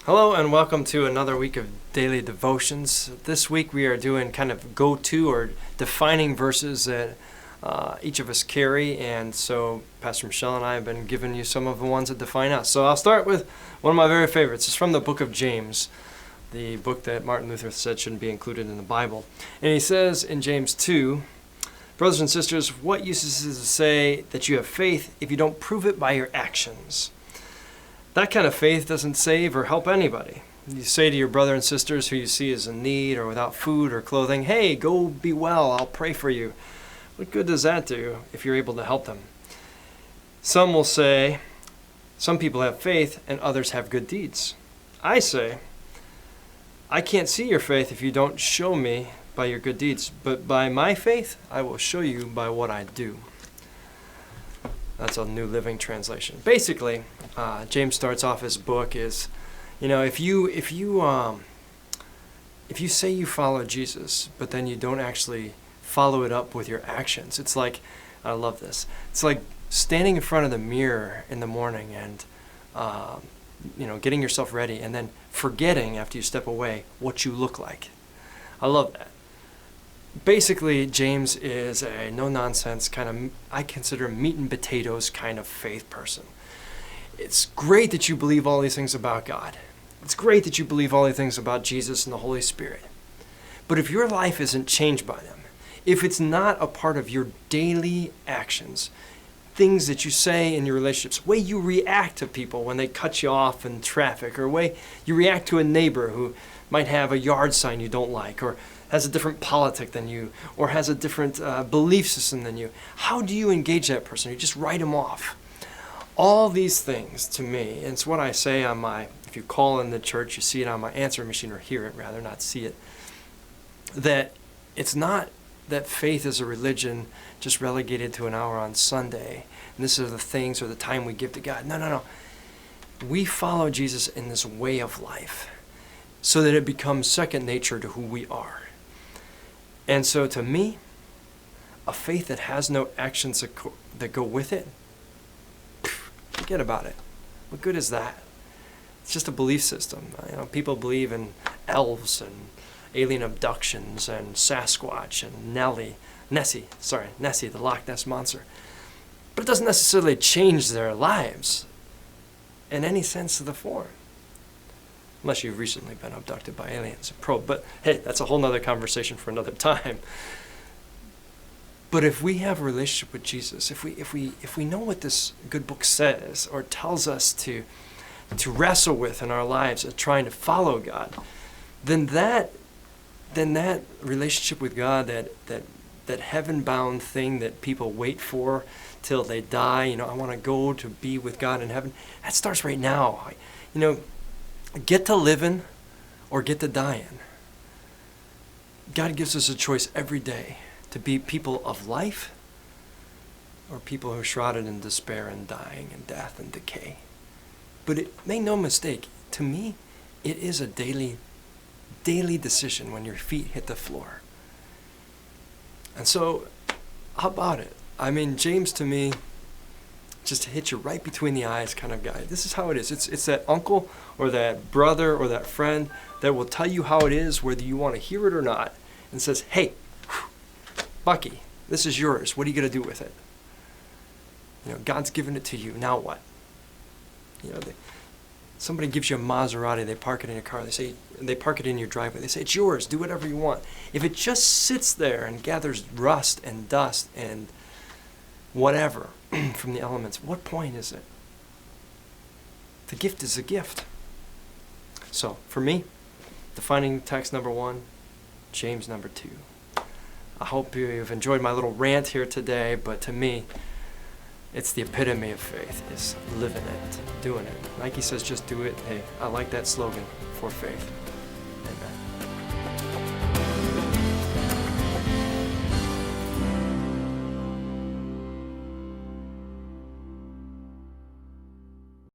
Hello and welcome to another week of daily devotions. This week we are doing kind of go-to or defining verses that each of us carry, and so Pastor Michelle and I have been giving you some of the ones that define us. So I'll start with one of my very favorites. It's from the book of James, the book that Martin Luther said shouldn't be included in the Bible. And he says in James 2, "Brothers and sisters, what use is it to say that you have faith if you don't prove it by your actions?" That kind of faith doesn't save or help anybody. You say to your brother and sisters who you see is in need or without food or clothing, "Hey, go be well, I'll pray for you." What good does that do if you're able to help them? Some will say, some people have faith and others have good deeds. I say, I can't see your faith if you don't show me by your good deeds, but by my faith, I will show you by what I do. That's a New Living Translation. Basically, James starts off his book is, if you say you follow Jesus, but then you don't actually follow it up with your actions, it's like, I love this. It's like standing in front of the mirror in the morning and, getting yourself ready, and then forgetting after you step away what you look like. I love that. Basically, James is a no-nonsense kind of, I consider meat and potatoes kind of faith person. It's great that you believe all these things about God. It's great that you believe all these things about Jesus and the Holy Spirit. But if your life isn't changed by them, if it's not a part of your daily actions, things that you say in your relationships, way you react to people when they cut you off in traffic, or way you react to a neighbor who might have a yard sign you don't like, or has a different politic than you, or has a different belief system than you. How do you engage that person? You just write them off. All these things, to me, and it's what I say on if you call in the church, you see it on my answering machine, or hear it rather, not see it, that it's not that faith is a religion just relegated to an hour on Sunday, and this are the things or the time we give to God. No. We follow Jesus in this way of life so that it becomes second nature to who we are. And so to me, a faith that has no actions that go with it, forget about it. What good is that? It's just a belief system. People believe in elves and alien abductions and Sasquatch and Nessie, the Loch Ness Monster. But it doesn't necessarily change their lives in any sense of the form. Unless you've recently been abducted by aliens and probed. But hey, that's a whole nother conversation for another time. But if we have a relationship with Jesus, if we know what this good book says or tells us to wrestle with in our lives of trying to follow God, then that relationship with God, that heaven-bound thing that people wait for till they die, I want to go to be with God in heaven, that starts right now. Get to living or get to dying. God gives us a choice every day to be people of life or people who are shrouded in despair and dying and death and decay. But make no mistake, to me, it is a daily decision when your feet hit the floor. And so, how about it? James to me, just to hit you right between the eyes kind of guy. This is how it is. It's that uncle or that brother or that friend that will tell you how it is, whether you want to hear it or not, and says, "Hey, Bucky, this is yours. What are you going to do with it? God's given it to you. Now what?" Somebody gives you a Maserati, they park it in your car, they park it in your driveway, they say, "It's yours, do whatever you want." If it just sits there and gathers rust and dust and whatever from the elements, what point is it? The gift is a gift. So, for me, defining text number 1, James number 2. I hope you've enjoyed my little rant here today, but to me, it's the epitome of faith, is living it, doing it. Nike says just do it. Hey, I like that slogan for faith.